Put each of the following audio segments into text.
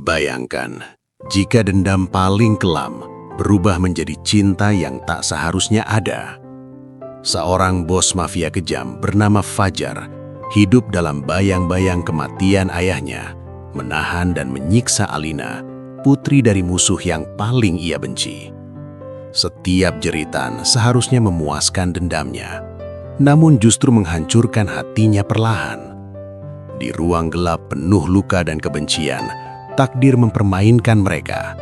Bayangkan, jika dendam paling kelam berubah menjadi cinta yang tak seharusnya ada. Seorang bos mafia kejam bernama Fajar hidup dalam bayang-bayang kematian ayahnya, menahan dan menyiksa Alina, putri dari musuh yang paling ia benci. Setiap jeritan seharusnya memuaskan dendamnya, namun justru menghancurkan hatinya perlahan. Di ruang gelap penuh luka dan kebencian, takdir mempermainkan mereka.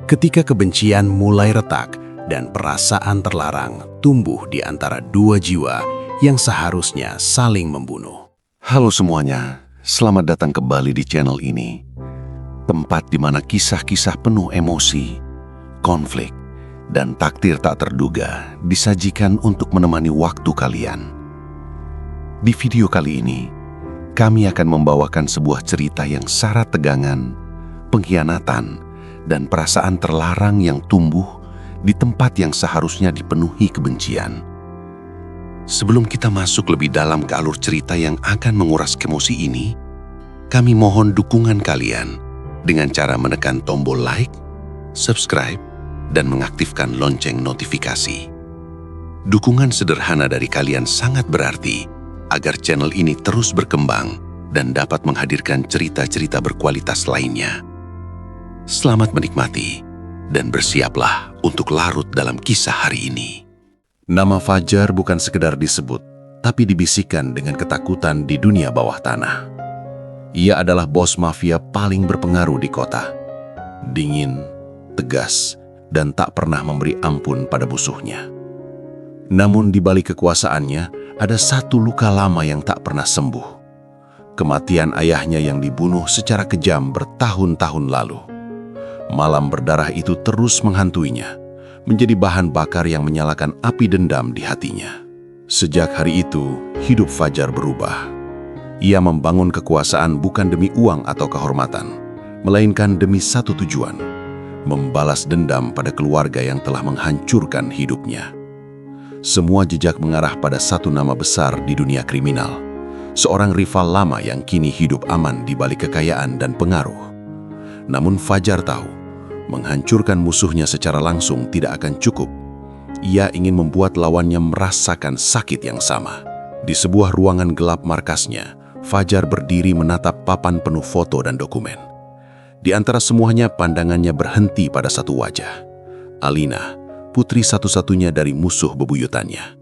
Ketika kebencian mulai retak dan perasaan terlarang tumbuh di antara dua jiwa yang seharusnya saling membunuh. Halo semuanya, selamat datang kembali di channel ini. Tempat di mana kisah-kisah penuh emosi, konflik, dan takdir tak terduga disajikan untuk menemani waktu kalian. Di video kali ini, kami akan membawakan sebuah cerita yang syarat tegangan, pengkhianatan, dan perasaan terlarang yang tumbuh di tempat yang seharusnya dipenuhi kebencian. Sebelum kita masuk lebih dalam ke alur cerita yang akan menguras emosi ini, kami mohon dukungan kalian dengan cara menekan tombol like, subscribe, dan mengaktifkan lonceng notifikasi. Dukungan sederhana dari kalian sangat berarti agar channel ini terus berkembang dan dapat menghadirkan cerita-cerita berkualitas lainnya. Selamat menikmati dan bersiaplah untuk larut dalam kisah hari ini. Nama Fajar bukan sekedar disebut, tapi dibisikkan dengan ketakutan di dunia bawah tanah. Ia adalah bos mafia paling berpengaruh di kota. Dingin, tegas, dan tak pernah memberi ampun pada musuhnya. Namun di balik kekuasaannya, ada satu luka lama yang tak pernah sembuh. Kematian ayahnya yang dibunuh secara kejam bertahun-tahun lalu. Malam berdarah itu terus menghantuinya, menjadi bahan bakar yang menyalakan api dendam di hatinya. Sejak hari itu, hidup Fajar berubah. Ia membangun kekuasaan bukan demi uang atau kehormatan, melainkan demi satu tujuan: membalas dendam pada keluarga yang telah menghancurkan hidupnya. Semua jejak mengarah pada satu nama besar di dunia kriminal, seorang rival lama yang kini hidup aman di balik kekayaan dan pengaruh. Namun Fajar tahu, menghancurkan musuhnya secara langsung tidak akan cukup. Ia ingin membuat lawannya merasakan sakit yang sama. Di sebuah ruangan gelap markasnya, Fajar berdiri menatap papan penuh foto dan dokumen. Di antara semuanya, pandangannya berhenti pada satu wajah: Alina, putri satu-satunya dari musuh bebuyutannya.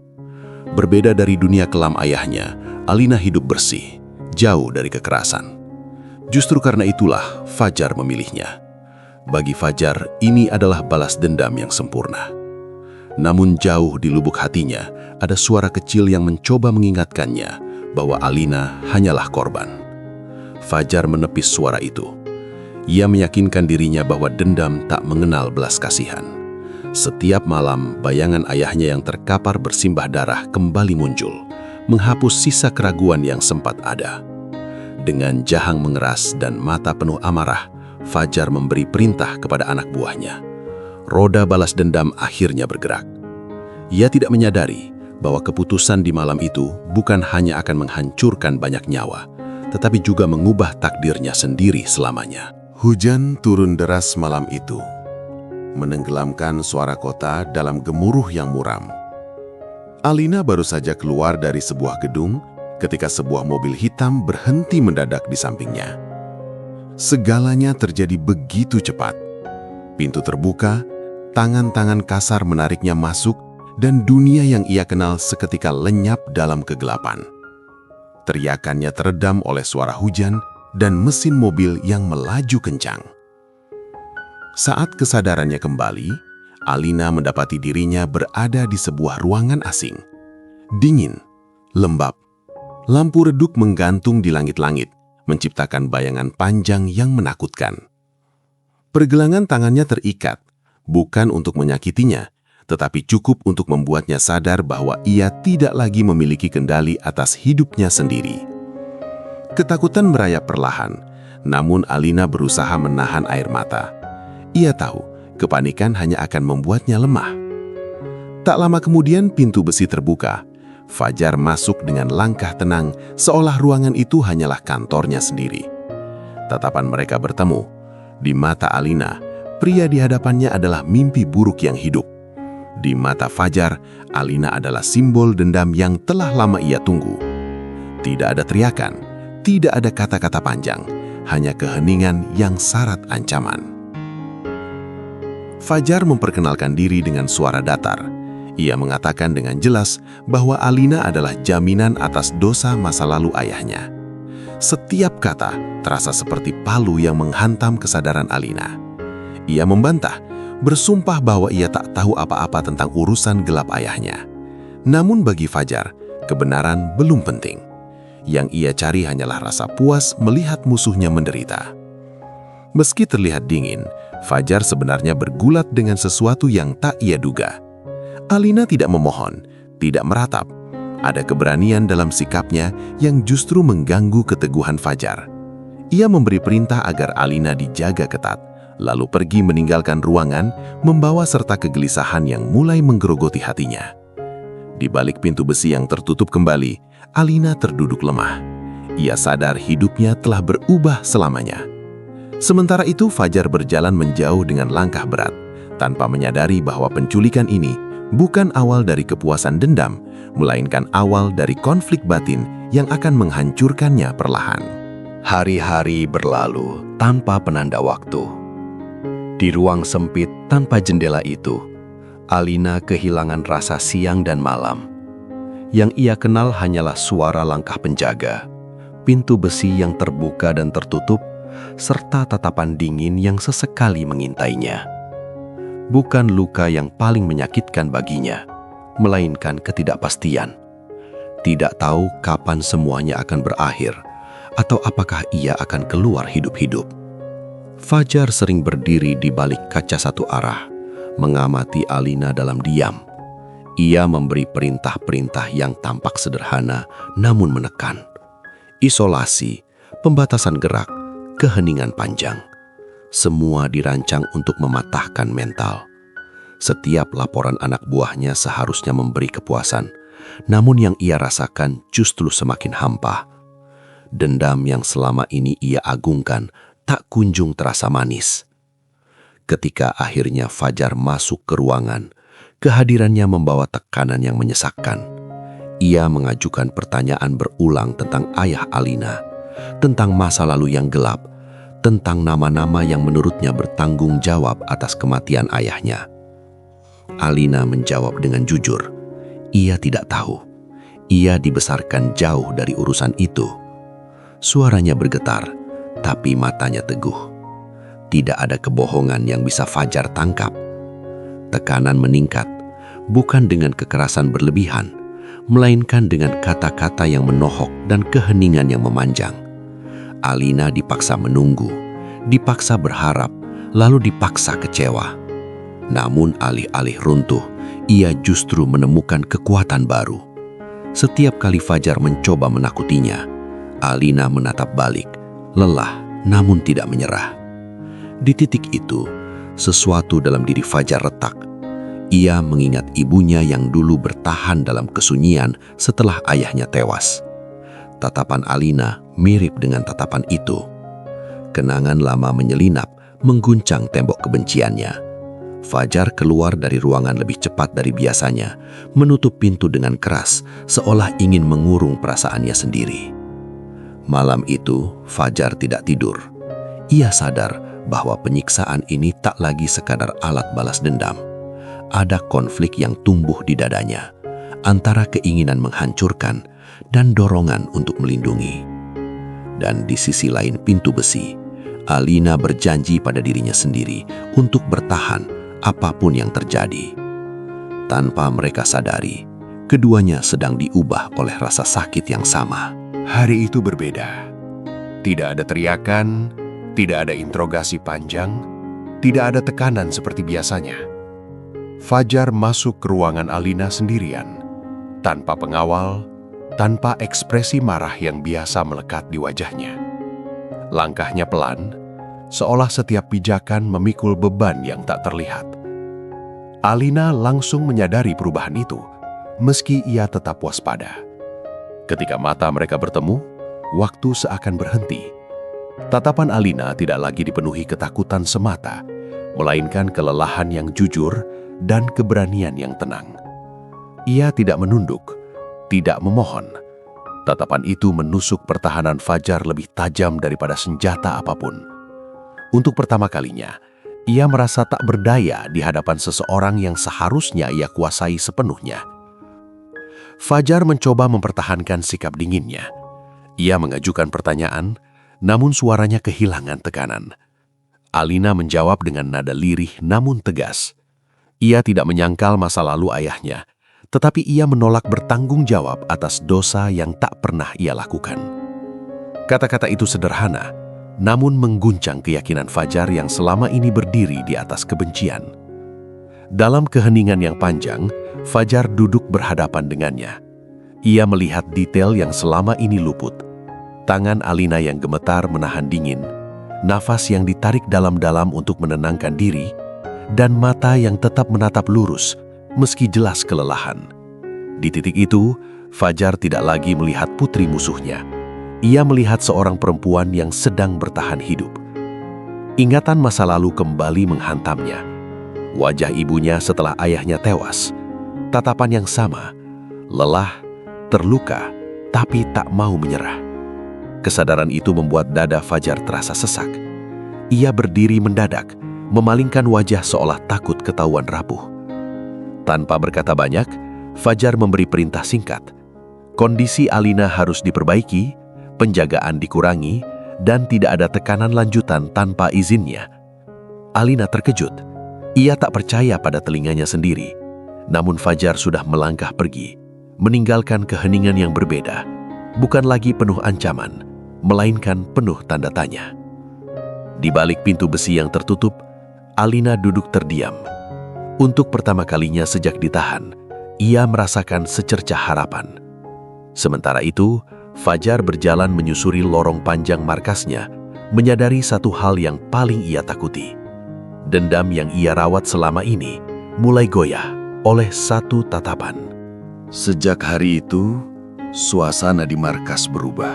Berbeda dari dunia kelam ayahnya, Alina hidup bersih, jauh dari kekerasan. Justru karena itulah Fajar memilihnya. Bagi Fajar, ini adalah balas dendam yang sempurna. Namun jauh di lubuk hatinya, ada suara kecil yang mencoba mengingatkannya bahwa Alina hanyalah korban. Fajar menepis suara itu. Ia meyakinkan dirinya bahwa dendam tak mengenal belas kasihan. Setiap malam, bayangan ayahnya yang terkapar bersimbah darah kembali muncul, menghapus sisa keraguan yang sempat ada. Dengan jahang mengeras dan mata penuh amarah, Fajar memberi perintah kepada anak buahnya. Roda balas dendam akhirnya bergerak. Ia tidak menyadari bahwa keputusan di malam itu bukan hanya akan menghancurkan banyak nyawa, tetapi juga mengubah takdirnya sendiri selamanya. Hujan turun deras malam itu, menenggelamkan suara kota dalam gemuruh yang muram. Alina baru saja keluar dari sebuah gedung ketika sebuah mobil hitam berhenti mendadak di sampingnya. Segalanya terjadi begitu cepat. Pintu terbuka, tangan-tangan kasar menariknya masuk, dan dunia yang ia kenal seketika lenyap dalam kegelapan. Teriakannya teredam oleh suara hujan dan mesin mobil yang melaju kencang. Saat kesadarannya kembali, Alina mendapati dirinya berada di sebuah ruangan asing. Dingin, lembab, lampu redup menggantung di langit-langit, menciptakan bayangan panjang yang menakutkan. Pergelangan tangannya terikat, bukan untuk menyakitinya, tetapi cukup untuk membuatnya sadar bahwa ia tidak lagi memiliki kendali atas hidupnya sendiri. Ketakutan merayap perlahan, namun Alina berusaha menahan air mata. Ia tahu, kepanikan hanya akan membuatnya lemah. Tak lama kemudian pintu besi terbuka. Fajar masuk dengan langkah tenang, seolah ruangan itu hanyalah kantornya sendiri. Tatapan mereka bertemu. Di mata Alina, pria di hadapannya adalah mimpi buruk yang hidup. Di mata Fajar, Alina adalah simbol dendam yang telah lama ia tunggu. Tidak ada teriakan, tidak ada kata-kata panjang, hanya keheningan yang syarat ancaman. Fajar memperkenalkan diri dengan suara datar. Ia mengatakan dengan jelas bahwa Alina adalah jaminan atas dosa masa lalu ayahnya. Setiap kata terasa seperti palu yang menghantam kesadaran Alina. Ia membantah, bersumpah bahwa ia tak tahu apa-apa tentang urusan gelap ayahnya. Namun bagi Fajar, kebenaran belum penting. Yang ia cari hanyalah rasa puas melihat musuhnya menderita. Meski terlihat dingin, Fajar sebenarnya bergulat dengan sesuatu yang tak ia duga. Alina tidak memohon, tidak meratap. Ada keberanian dalam sikapnya yang justru mengganggu keteguhan Fajar. Ia memberi perintah agar Alina dijaga ketat, lalu pergi meninggalkan ruangan, membawa serta kegelisahan yang mulai menggerogoti hatinya. Di balik pintu besi yang tertutup kembali, Alina terduduk lemah. Ia sadar hidupnya telah berubah selamanya. Sementara itu, Fajar berjalan menjauh dengan langkah berat, tanpa menyadari bahwa penculikan ini bukan awal dari kepuasan dendam, melainkan awal dari konflik batin yang akan menghancurkannya perlahan. Hari-hari berlalu tanpa penanda waktu. Di ruang sempit tanpa jendela itu, Alina kehilangan rasa siang dan malam. Yang ia kenal hanyalah suara langkah penjaga, pintu besi yang terbuka dan tertutup, serta tatapan dingin yang sesekali mengintainya. Bukan luka yang paling menyakitkan baginya, melainkan ketidakpastian. Tidak tahu kapan semuanya akan berakhir, atau apakah ia akan keluar hidup-hidup. Fajar sering berdiri di balik kaca satu arah, mengamati Alina dalam diam. Ia memberi perintah-perintah yang tampak sederhana namun menekan. Isolasi, pembatasan gerak, keheningan panjang. Semua dirancang untuk mematahkan mental. Setiap laporan anak buahnya seharusnya memberi kepuasan, namun yang ia rasakan justru semakin hampa. Dendam yang selama ini ia agungkan tak kunjung terasa manis. Ketika akhirnya Fajar masuk ke ruangan, kehadirannya membawa tekanan yang menyesakkan. Ia mengajukan pertanyaan berulang tentang ayah Alina, tentang masa lalu yang gelap, tentang nama-nama yang menurutnya bertanggung jawab atas kematian ayahnya. Alina menjawab dengan jujur, ia tidak tahu. Ia dibesarkan jauh dari urusan itu. Suaranya bergetar, tapi matanya teguh. Tidak ada kebohongan yang bisa Fajar tangkap. Tekanan meningkat, bukan dengan kekerasan berlebihan, melainkan dengan kata-kata yang menohok dan keheningan yang memanjang. Alina dipaksa menunggu, dipaksa berharap, lalu dipaksa kecewa. Namun alih-alih runtuh, ia justru menemukan kekuatan baru. Setiap kali Fajar mencoba menakutinya, Alina menatap balik, lelah namun tidak menyerah. Di titik itu, sesuatu dalam diri Fajar retak. Ia mengingat ibunya yang dulu bertahan dalam kesunyian setelah ayahnya tewas. Tatapan Alina mirip dengan tatapan itu. Kenangan lama menyelinap, mengguncang tembok kebenciannya. Fajar keluar dari ruangan lebih cepat dari biasanya, menutup pintu dengan keras, seolah ingin mengurung perasaannya sendiri. Malam itu, Fajar tidak tidur. Ia sadar bahwa penyiksaan ini tak lagi sekadar alat balas dendam. Ada konflik yang tumbuh di dadanya, antara keinginan menghancurkan dan dorongan untuk melindungi. Dan di sisi lain pintu besi, Alina berjanji pada dirinya sendiri untuk bertahan apapun yang terjadi. Tanpa mereka sadari, keduanya sedang diubah oleh rasa sakit yang sama. Hari itu berbeda. Tidak ada teriakan, tidak ada interogasi panjang, tidak ada tekanan seperti biasanya. Fajar masuk ke ruangan Alina sendirian, tanpa pengawal, tanpa ekspresi marah yang biasa melekat di wajahnya. Langkahnya pelan, seolah setiap pijakan memikul beban yang tak terlihat. Alina langsung menyadari perubahan itu, meski ia tetap waspada. Ketika mata mereka bertemu, waktu seakan berhenti. Tatapan Alina tidak lagi dipenuhi ketakutan semata, melainkan kelelahan yang jujur dan keberanian yang tenang. Ia tidak menunduk, tidak memohon. Tatapan itu menusuk pertahanan Fajar lebih tajam daripada senjata apapun. Untuk pertama kalinya, ia merasa tak berdaya di hadapan seseorang yang seharusnya ia kuasai sepenuhnya. Fajar mencoba mempertahankan sikap dinginnya. Ia mengajukan pertanyaan, namun suaranya kehilangan tekanan. Alina menjawab dengan nada lirih namun tegas. Ia tidak menyangkal masa lalu ayahnya, tetapi ia menolak bertanggung jawab atas dosa yang tak pernah ia lakukan. Kata-kata itu sederhana, namun mengguncang keyakinan Fajar yang selama ini berdiri di atas kebencian. Dalam keheningan yang panjang, Fajar duduk berhadapan dengannya. Ia melihat detail yang selama ini luput. Tangan Alina yang gemetar menahan dingin, nafas yang ditarik dalam-dalam untuk menenangkan diri, dan mata yang tetap menatap lurus meski jelas kelelahan. Di titik itu, Fajar tidak lagi melihat putri musuhnya. Ia melihat seorang perempuan yang sedang bertahan hidup. Ingatan masa lalu kembali menghantamnya. Wajah ibunya setelah ayahnya tewas. Tatapan yang sama, lelah, terluka, tapi tak mau menyerah. Kesadaran itu membuat dada Fajar terasa sesak. Ia berdiri mendadak, memalingkan wajah seolah takut ketahuan rapuh. Tanpa berkata banyak, Fajar memberi perintah singkat. Kondisi Alina harus diperbaiki, penjagaan dikurangi, dan tidak ada tekanan lanjutan tanpa izinnya. Alina terkejut. Ia tak percaya pada telinganya sendiri. Namun Fajar sudah melangkah pergi, meninggalkan keheningan yang berbeda, bukan lagi penuh ancaman, melainkan penuh tanda tanya. Di balik pintu besi yang tertutup, Alina duduk terdiam. Untuk pertama kalinya sejak ditahan, ia merasakan secercah harapan. Sementara itu, Fajar berjalan menyusuri lorong panjang markasnya, menyadari satu hal yang paling ia takuti. Dendam yang ia rawat selama ini mulai goyah oleh satu tatapan. Sejak hari itu, suasana di markas berubah.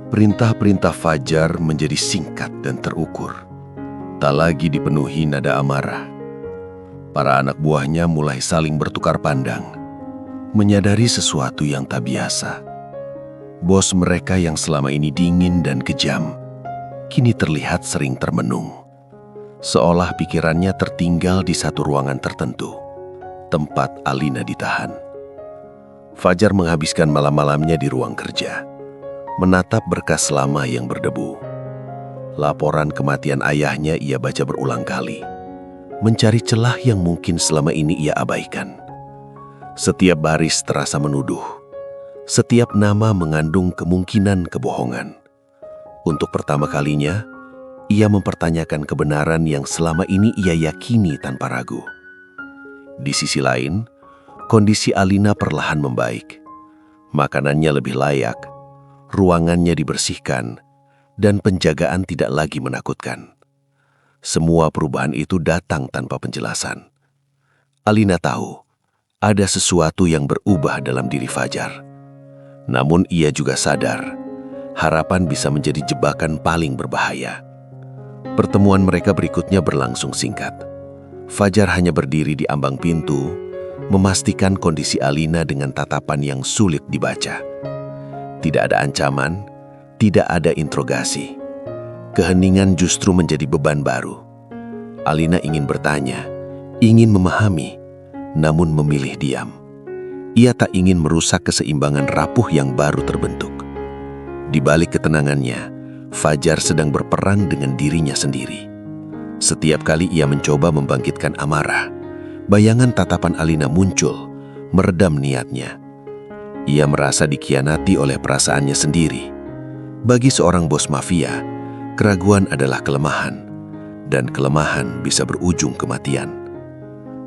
Perintah-perintah Fajar menjadi singkat dan terukur. Tak lagi dipenuhi nada amarah. Para anak buahnya mulai saling bertukar pandang, menyadari sesuatu yang tak biasa. Bos mereka yang selama ini dingin dan kejam, kini terlihat sering termenung. Seolah pikirannya tertinggal di satu ruangan tertentu, tempat Alina ditahan. Fajar menghabiskan malam-malamnya di ruang kerja, menatap berkas lama yang berdebu. Laporan kematian ayahnya ia baca berulang kali, mencari celah yang mungkin selama ini ia abaikan. Setiap baris terasa menuduh, setiap nama mengandung kemungkinan kebohongan. Untuk pertama kalinya, ia mempertanyakan kebenaran yang selama ini ia yakini tanpa ragu. Di sisi lain, kondisi Alina perlahan membaik. Makanannya lebih layak, ruangannya dibersihkan, dan penjagaan tidak lagi menakutkan. Semua perubahan itu datang tanpa penjelasan. Alina tahu, ada sesuatu yang berubah dalam diri Fajar. Namun ia juga sadar, harapan bisa menjadi jebakan paling berbahaya. Pertemuan mereka berikutnya berlangsung singkat. Fajar hanya berdiri di ambang pintu, memastikan kondisi Alina dengan tatapan yang sulit dibaca. Tidak ada ancaman, tidak ada interogasi. Keheningan justru menjadi beban baru. Alina ingin bertanya, ingin memahami, namun memilih diam. Ia tak ingin merusak keseimbangan rapuh yang baru terbentuk. Di balik ketenangannya, Fajar sedang berperang dengan dirinya sendiri. Setiap kali ia mencoba membangkitkan amarah, bayangan tatapan Alina muncul, meredam niatnya. Ia merasa dikhianati oleh perasaannya sendiri. Bagi seorang bos mafia, keraguan adalah kelemahan, dan kelemahan bisa berujung kematian.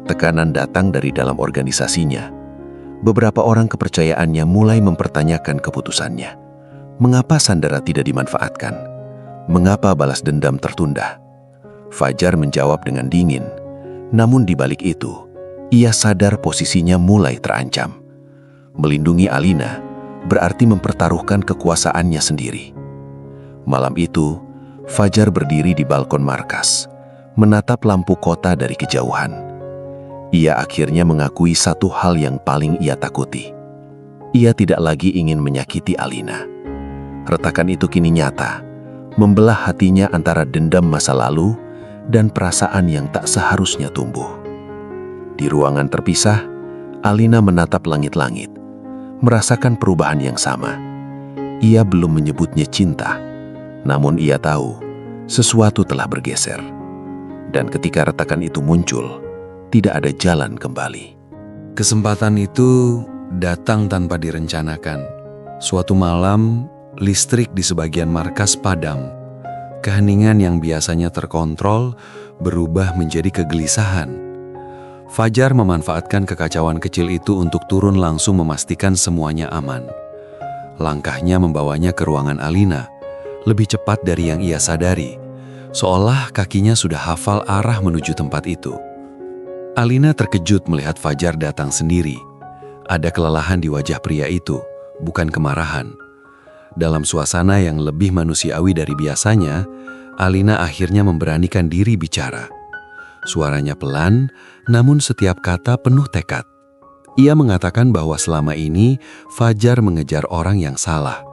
Tekanan datang dari dalam organisasinya. Beberapa orang kepercayaannya mulai mempertanyakan keputusannya. Mengapa Sandara tidak dimanfaatkan? Mengapa balas dendam tertunda? Fajar menjawab dengan dingin. Namun di balik itu, ia sadar posisinya mulai terancam. Melindungi Alina berarti mempertaruhkan kekuasaannya sendiri. Malam itu, Fajar berdiri di balkon markas, menatap lampu kota dari kejauhan. Ia akhirnya mengakui satu hal yang paling ia takuti. Ia tidak lagi ingin menyakiti Alina. Retakan itu kini nyata, membelah hatinya antara dendam masa lalu dan perasaan yang tak seharusnya tumbuh. Di ruangan terpisah, Alina menatap langit-langit, merasakan perubahan yang sama. Ia belum menyebutnya cinta, namun ia tahu sesuatu telah bergeser. Dan ketika retakan itu muncul, tidak ada jalan kembali. Kesempatan itu datang tanpa direncanakan. Suatu malam, listrik di sebagian markas padam. Keheningan yang biasanya terkontrol berubah menjadi kegelisahan. Fajar memanfaatkan kekacauan kecil itu untuk turun langsung memastikan semuanya aman. Langkahnya membawanya ke ruangan Alina, lebih cepat dari yang ia sadari, seolah kakinya sudah hafal arah menuju tempat itu. Alina terkejut melihat Fajar datang sendiri. Ada kelelahan di wajah pria itu, bukan kemarahan. Dalam suasana yang lebih manusiawi dari biasanya, Alina akhirnya memberanikan diri bicara. Suaranya pelan, namun setiap kata penuh tekad. Ia mengatakan bahwa selama ini Fajar mengejar orang yang salah.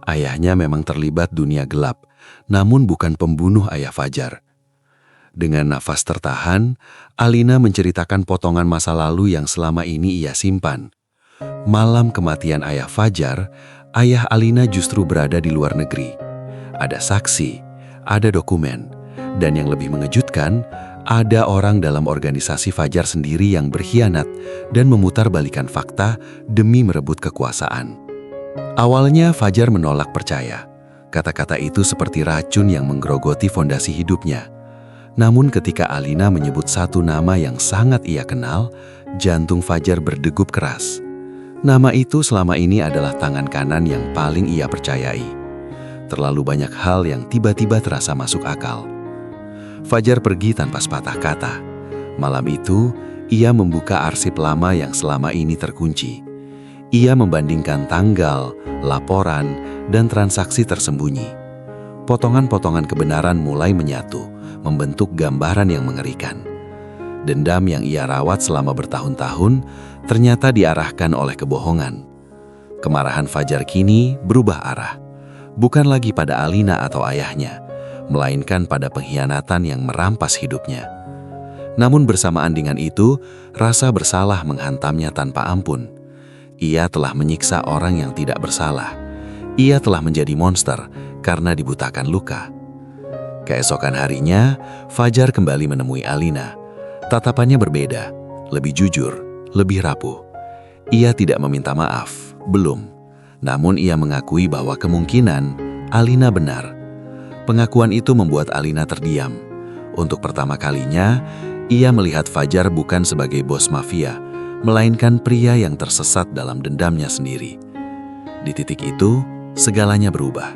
Ayahnya memang terlibat dunia gelap, namun bukan pembunuh ayah Fajar. Dengan nafas tertahan, Alina menceritakan potongan masa lalu yang selama ini ia simpan. Malam kematian ayah Fajar, ayah Alina justru berada di luar negeri. Ada saksi, ada dokumen, dan yang lebih mengejutkan, ada orang dalam organisasi Fajar sendiri yang berkhianat dan memutarbalikkan fakta demi merebut kekuasaan. Awalnya Fajar menolak percaya. Kata-kata itu seperti racun yang menggerogoti fondasi hidupnya. Namun ketika Alina menyebut satu nama yang sangat ia kenal, jantung Fajar berdegup keras. Nama itu selama ini adalah tangan kanan yang paling ia percayai. Terlalu banyak hal yang tiba-tiba terasa masuk akal. Fajar pergi tanpa sepatah kata. Malam itu, ia membuka arsip lama yang selama ini terkunci. Ia membandingkan tanggal, laporan, dan transaksi tersembunyi. Potongan-potongan kebenaran mulai menyatu, membentuk gambaran yang mengerikan. Dendam yang ia rawat selama bertahun-tahun ternyata diarahkan oleh kebohongan. Kemarahan Fajar kini berubah arah, bukan lagi pada Alina atau ayahnya, melainkan pada pengkhianatan yang merampas hidupnya. Namun bersamaan dengan itu, rasa bersalah menghantamnya tanpa ampun. Ia telah menyiksa orang yang tidak bersalah. Ia telah menjadi monster karena dibutakan luka. Keesokan harinya, Fajar kembali menemui Alina. Tatapannya berbeda, lebih jujur, lebih rapuh. Ia tidak meminta maaf, belum. Namun ia mengakui bahwa kemungkinan Alina benar. Pengakuan itu membuat Alina terdiam. Untuk pertama kalinya, ia melihat Fajar bukan sebagai bos mafia, melainkan pria yang tersesat dalam dendamnya sendiri. Di titik itu, segalanya berubah.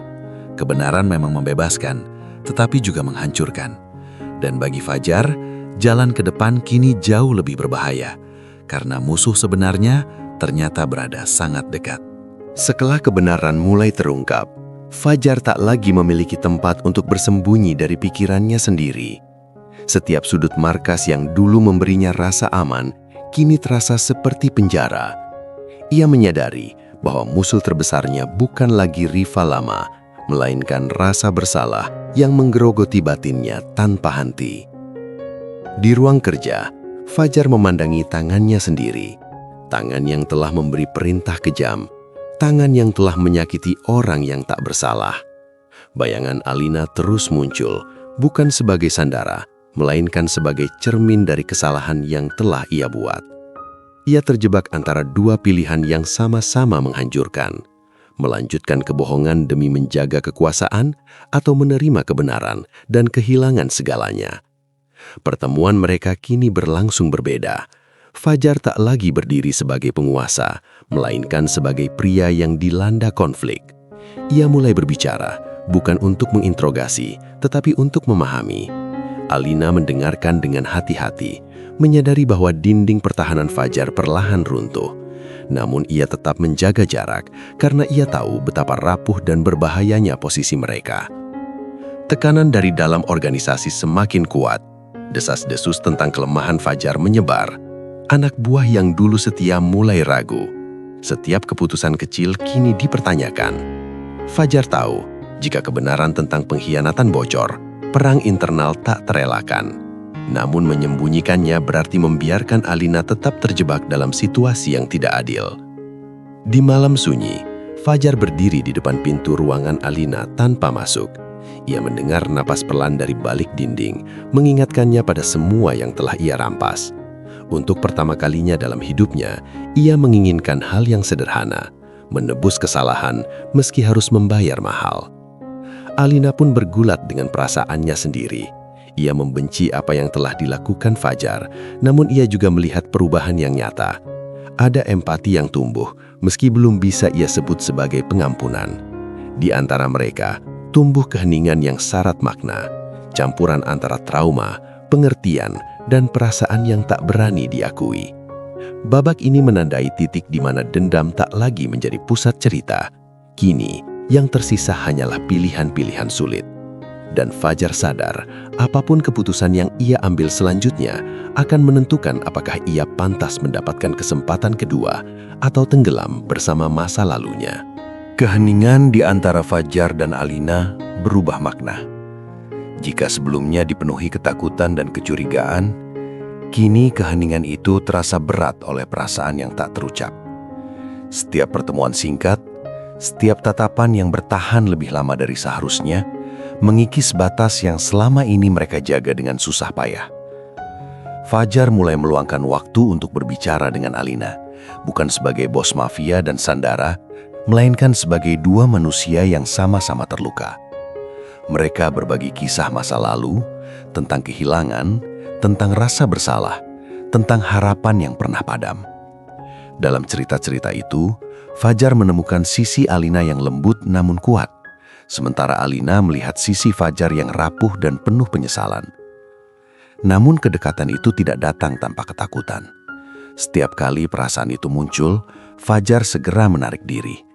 Kebenaran memang membebaskan, tetapi juga menghancurkan. Dan bagi Fajar, jalan ke depan kini jauh lebih berbahaya, karena musuh sebenarnya ternyata berada sangat dekat. Setelah kebenaran mulai terungkap, Fajar tak lagi memiliki tempat untuk bersembunyi dari pikirannya sendiri. Setiap sudut markas yang dulu memberinya rasa aman, kini terasa seperti penjara. Ia menyadari bahwa musuh terbesarnya bukan lagi rival lama, melainkan rasa bersalah yang menggerogoti batinnya tanpa henti. Di ruang kerja, Fajar memandangi tangannya sendiri. Tangan yang telah memberi perintah kejam, tangan yang telah menyakiti orang yang tak bersalah. Bayangan Alina terus muncul, bukan sebagai sandara, melainkan sebagai cermin dari kesalahan yang telah ia buat. Ia terjebak antara dua pilihan yang sama-sama menghancurkan, melanjutkan kebohongan demi menjaga kekuasaan atau menerima kebenaran dan kehilangan segalanya. Pertemuan mereka kini berlangsung berbeda. Fajar tak lagi berdiri sebagai penguasa, melainkan sebagai pria yang dilanda konflik. Ia mulai berbicara, bukan untuk menginterogasi, tetapi untuk memahami. Alina mendengarkan dengan hati-hati, menyadari bahwa dinding pertahanan Fajar perlahan runtuh. Namun ia tetap menjaga jarak karena ia tahu betapa rapuh dan berbahayanya posisi mereka. Tekanan dari dalam organisasi semakin kuat. Desas-desus tentang kelemahan Fajar menyebar. Anak buah yang dulu setia mulai ragu. Setiap keputusan kecil kini dipertanyakan. Fajar tahu, jika kebenaran tentang pengkhianatan bocor, perang internal tak terelakkan. Namun menyembunyikannya berarti membiarkan Alina tetap terjebak dalam situasi yang tidak adil. Di malam sunyi, Fajar berdiri di depan pintu ruangan Alina tanpa masuk. Ia mendengar napas pelan dari balik dinding, mengingatkannya pada semua yang telah ia rampas. Untuk pertama kalinya dalam hidupnya, ia menginginkan hal yang sederhana, menebus kesalahan meski harus membayar mahal. Alina pun bergulat dengan perasaannya sendiri. Ia membenci apa yang telah dilakukan Fajar, namun ia juga melihat perubahan yang nyata. Ada empati yang tumbuh, meski belum bisa ia sebut sebagai pengampunan. Di antara mereka, tumbuh keheningan yang syarat makna, campuran antara trauma, pengertian, dan perasaan yang tak berani diakui. Babak ini menandai titik di mana dendam tak lagi menjadi pusat cerita. Kini, yang tersisa hanyalah pilihan-pilihan sulit. Dan Fajar sadar, apapun keputusan yang ia ambil selanjutnya akan menentukan apakah ia pantas mendapatkan kesempatan kedua atau tenggelam bersama masa lalunya. Keheningan di antara Fajar dan Alina berubah makna. Jika sebelumnya dipenuhi ketakutan dan kecurigaan, kini keheningan itu terasa berat oleh perasaan yang tak terucap. Setiap pertemuan singkat, setiap tatapan yang bertahan lebih lama dari seharusnya, mengikis batas yang selama ini mereka jaga dengan susah payah. Fajar mulai meluangkan waktu untuk berbicara dengan Alina, bukan sebagai bos mafia dan sandara, melainkan sebagai dua manusia yang sama-sama terluka. Mereka berbagi kisah masa lalu, tentang kehilangan, tentang rasa bersalah, tentang harapan yang pernah padam. Dalam cerita-cerita itu, Fajar menemukan sisi Alina yang lembut namun kuat, sementara Alina melihat sisi Fajar yang rapuh dan penuh penyesalan. Namun kedekatan itu tidak datang tanpa ketakutan. Setiap kali perasaan itu muncul, Fajar segera menarik diri.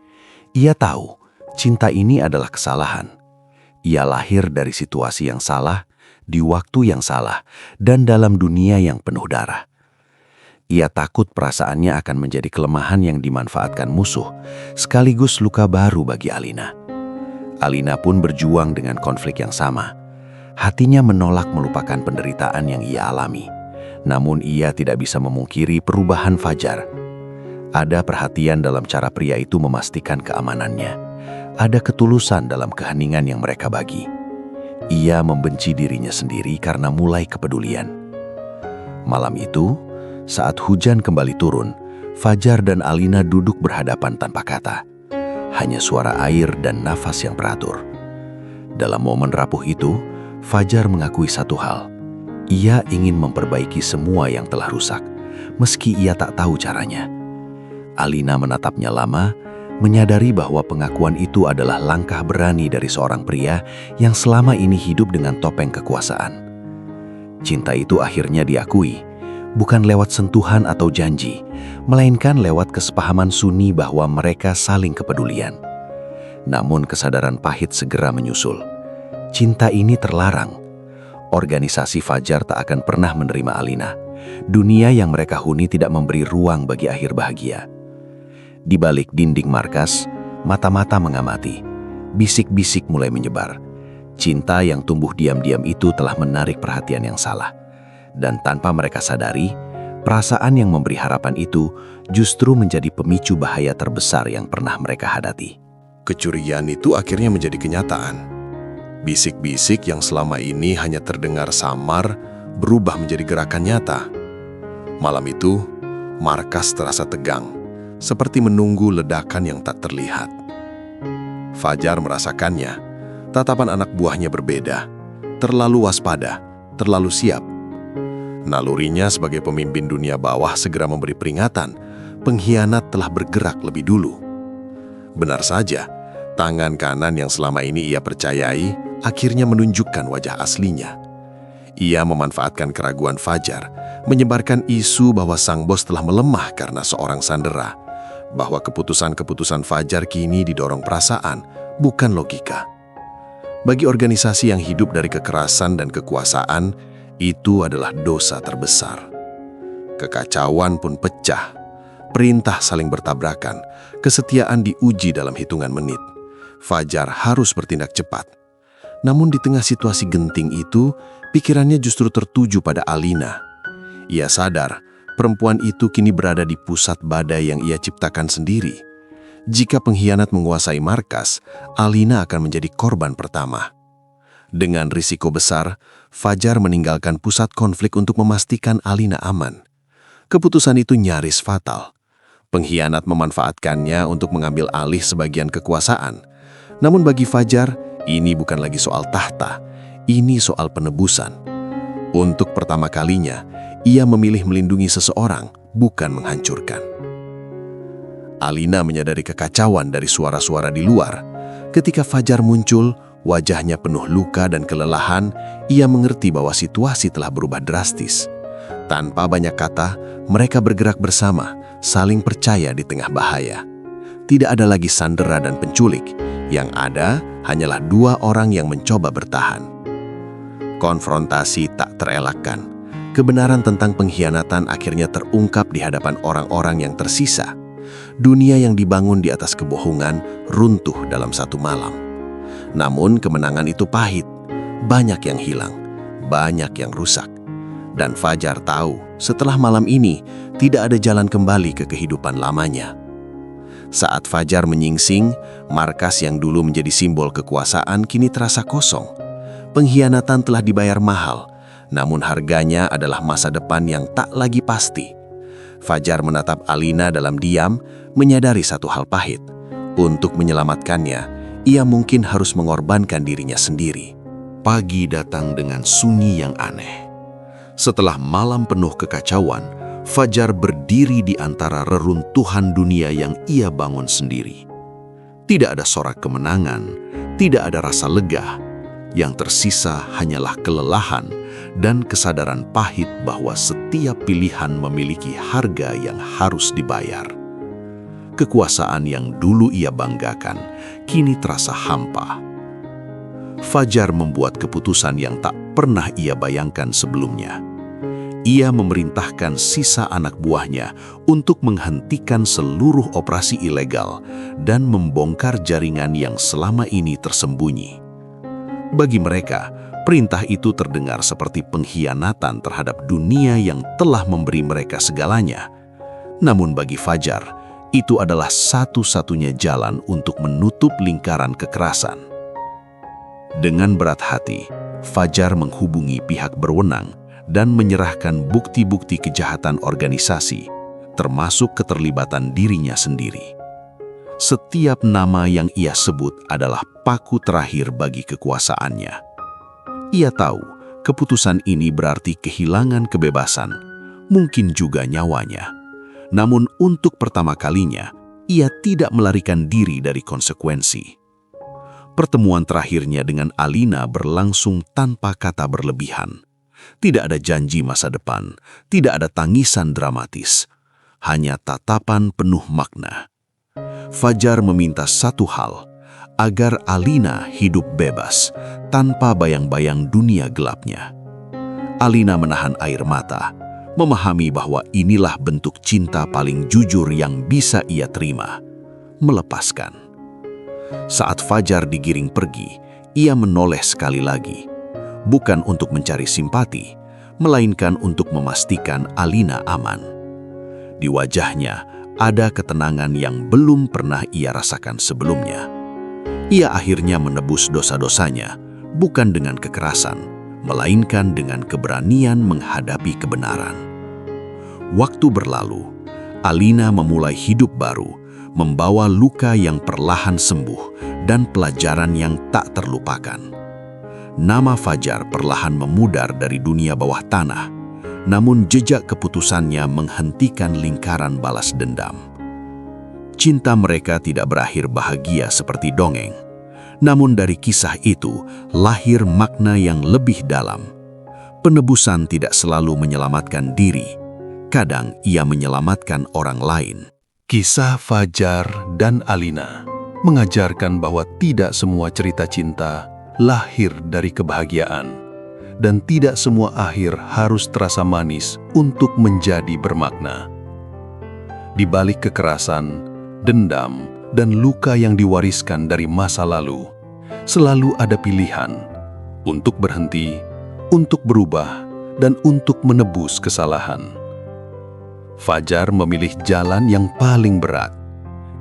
Ia tahu, cinta ini adalah kesalahan. Ia lahir dari situasi yang salah, di waktu yang salah, dan dalam dunia yang penuh darah. Ia takut perasaannya akan menjadi kelemahan yang dimanfaatkan musuh, sekaligus luka baru bagi Alina. Alina pun berjuang dengan konflik yang sama. Hatinya menolak melupakan penderitaan yang ia alami. Namun ia tidak bisa memungkiri perubahan Fajar. Ada perhatian dalam cara pria itu memastikan keamanannya. Ada ketulusan dalam keheningan yang mereka bagi. Ia membenci dirinya sendiri karena mulai kepedulian. Malam itu, saat hujan kembali turun, Fajar dan Alina duduk berhadapan tanpa kata. Hanya suara air dan nafas yang beratur. Dalam momen rapuh itu, Fajar mengakui satu hal. Ia ingin memperbaiki semua yang telah rusak, meski ia tak tahu caranya. Alina menatapnya lama, menyadari bahwa pengakuan itu adalah langkah berani dari seorang pria yang selama ini hidup dengan topeng kekuasaan. Cinta itu akhirnya diakui, bukan lewat sentuhan atau janji, melainkan lewat kesepahaman sunyi bahwa mereka saling kepedulian. Namun kesadaran pahit segera menyusul. Cinta ini terlarang. Organisasi Fajar tak akan pernah menerima Alina. Dunia yang mereka huni tidak memberi ruang bagi akhir bahagia. Di balik dinding markas, mata-mata mengamati. Bisik-bisik mulai menyebar. Cinta yang tumbuh diam-diam itu telah menarik perhatian yang salah. Dan tanpa mereka sadari, perasaan yang memberi harapan itu justru menjadi pemicu bahaya terbesar yang pernah mereka hadapi. Kecurigaan itu akhirnya menjadi kenyataan. Bisik-bisik yang selama ini hanya terdengar samar berubah menjadi gerakan nyata. Malam itu, markas terasa tegang, seperti menunggu ledakan yang tak terlihat. Fajar merasakannya. Tatapan anak buahnya berbeda, terlalu waspada, terlalu siap. Nalurinya sebagai pemimpin dunia bawah segera memberi peringatan, pengkhianat telah bergerak lebih dulu. Benar saja, tangan kanan yang selama ini ia percayai akhirnya menunjukkan wajah aslinya. Ia memanfaatkan keraguan Fajar, menyebarkan isu bahwa sang bos telah melemah karena seorang sandera, bahwa keputusan-keputusan Fajar kini didorong perasaan, bukan logika. Bagi organisasi yang hidup dari kekerasan dan kekuasaan, itu adalah dosa terbesar. Kekacauan pun pecah, perintah saling bertabrakan, kesetiaan diuji dalam hitungan menit. Fajar harus bertindak cepat. Namun di tengah situasi genting itu, pikirannya justru tertuju pada Alina. Ia sadar, perempuan itu kini berada di pusat badai yang ia ciptakan sendiri. Jika pengkhianat menguasai markas, Alina akan menjadi korban pertama. Dengan risiko besar, Fajar meninggalkan pusat konflik untuk memastikan Alina aman. Keputusan itu nyaris fatal. Pengkhianat memanfaatkannya untuk mengambil alih sebagian kekuasaan. Namun bagi Fajar, ini bukan lagi soal tahta, ini soal penebusan. Untuk pertama kalinya, ia memilih melindungi seseorang, bukan menghancurkan. Alina menyadari kekacauan dari suara-suara di luar. Ketika Fajar muncul, wajahnya penuh luka dan kelelahan, ia mengerti bahwa situasi telah berubah drastis. Tanpa banyak kata, mereka bergerak bersama, saling percaya di tengah bahaya. Tidak ada lagi sandera dan penculik, yang ada hanyalah dua orang yang mencoba bertahan. Konfrontasi tak terelakkan. Kebenaran tentang pengkhianatan akhirnya terungkap di hadapan orang-orang yang tersisa. Dunia yang dibangun di atas kebohongan runtuh dalam satu malam. Namun kemenangan itu pahit, banyak yang hilang, banyak yang rusak. Dan Fajar tahu, setelah malam ini, tidak ada jalan kembali ke kehidupan lamanya. Saat Fajar menyingsing, markas yang dulu menjadi simbol kekuasaan kini terasa kosong. Pengkhianatan telah dibayar mahal, namun harganya adalah masa depan yang tak lagi pasti. Fajar menatap Alina dalam diam, menyadari satu hal pahit. Untuk menyelamatkannya, ia mungkin harus mengorbankan dirinya sendiri. Pagi datang dengan sunyi yang aneh. Setelah malam penuh kekacauan, Fajar berdiri di antara reruntuhan dunia yang ia bangun sendiri. Tidak ada sorak kemenangan, tidak ada rasa lega. Yang tersisa hanyalah kelelahan dan kesadaran pahit bahwa setiap pilihan memiliki harga yang harus dibayar. Kekuasaan yang dulu ia banggakan, kini terasa hampa. Fajar membuat keputusan yang tak pernah ia bayangkan sebelumnya. Ia memerintahkan sisa anak buahnya untuk menghentikan seluruh operasi ilegal dan membongkar jaringan yang selama ini tersembunyi. Bagi mereka, perintah itu terdengar seperti pengkhianatan terhadap dunia yang telah memberi mereka segalanya. Namun bagi Fajar, itu adalah satu-satunya jalan untuk menutup lingkaran kekerasan. Dengan berat hati, Fajar menghubungi pihak berwenang dan menyerahkan bukti-bukti kejahatan organisasi, termasuk keterlibatan dirinya sendiri. Setiap nama yang ia sebut adalah paku terakhir bagi kekuasaannya. Ia tahu keputusan ini berarti kehilangan kebebasan, mungkin juga nyawanya. Namun untuk pertama kalinya, ia tidak melarikan diri dari konsekuensi. Pertemuan terakhirnya dengan Alina berlangsung tanpa kata berlebihan. Tidak ada janji masa depan, tidak ada tangisan dramatis, hanya tatapan penuh makna. Fajar meminta satu hal, agar Alina hidup bebas, tanpa bayang-bayang dunia gelapnya. Alina menahan air mata, memahami bahwa inilah bentuk cinta paling jujur yang bisa ia terima, melepaskan. Saat Fajar digiring pergi, ia menoleh sekali lagi, bukan untuk mencari simpati, melainkan untuk memastikan Alina aman. Di wajahnya ada ketenangan yang belum pernah ia rasakan sebelumnya. Ia akhirnya menebus dosa-dosanya, bukan dengan kekerasan, melainkan dengan keberanian menghadapi kebenaran. Waktu berlalu, Alina memulai hidup baru, membawa luka yang perlahan sembuh dan pelajaran yang tak terlupakan. Nama Fajar perlahan memudar dari dunia bawah tanah, namun jejak keputusannya menghentikan lingkaran balas dendam. Cinta mereka tidak berakhir bahagia seperti dongeng, namun dari kisah itu lahir makna yang lebih dalam. Penebusan tidak selalu menyelamatkan diri, kadang ia menyelamatkan orang lain. Kisah Fajar dan Alina mengajarkan bahwa tidak semua cerita cinta lahir dari kebahagiaan, dan tidak semua akhir harus terasa manis untuk menjadi bermakna. Di balik kekerasan, dendam, dan luka yang diwariskan dari masa lalu, selalu ada pilihan untuk berhenti, untuk berubah, dan untuk menebus kesalahan. Fajar memilih jalan yang paling berat.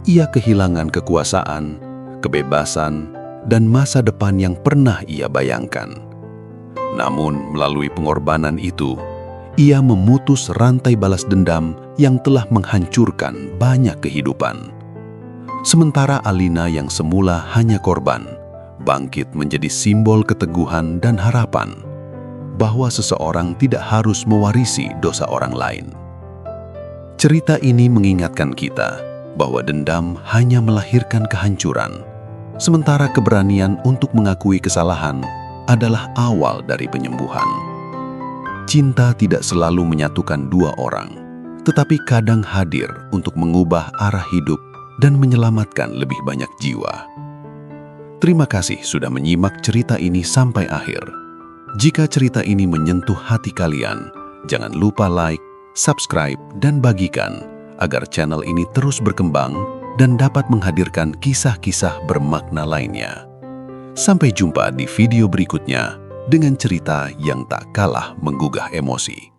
Ia kehilangan kekuasaan, kebebasan, dan masa depan yang pernah ia bayangkan. Namun, melalui pengorbanan itu, ia memutus rantai balas dendam yang telah menghancurkan banyak kehidupan. Sementara Alina yang semula hanya korban, bangkit menjadi simbol keteguhan dan harapan bahwa seseorang tidak harus mewarisi dosa orang lain. Cerita ini mengingatkan kita bahwa dendam hanya melahirkan kehancuran, sementara keberanian untuk mengakui kesalahan adalah awal dari penyembuhan. Cinta tidak selalu menyatukan dua orang, tetapi kadang hadir untuk mengubah arah hidup dan menyelamatkan lebih banyak jiwa. Terima kasih sudah menyimak cerita ini sampai akhir. Jika cerita ini menyentuh hati kalian, jangan lupa like, subscribe, dan bagikan agar channel ini terus berkembang dan dapat menghadirkan kisah-kisah bermakna lainnya. Sampai jumpa di video berikutnya dengan cerita yang tak kalah menggugah emosi.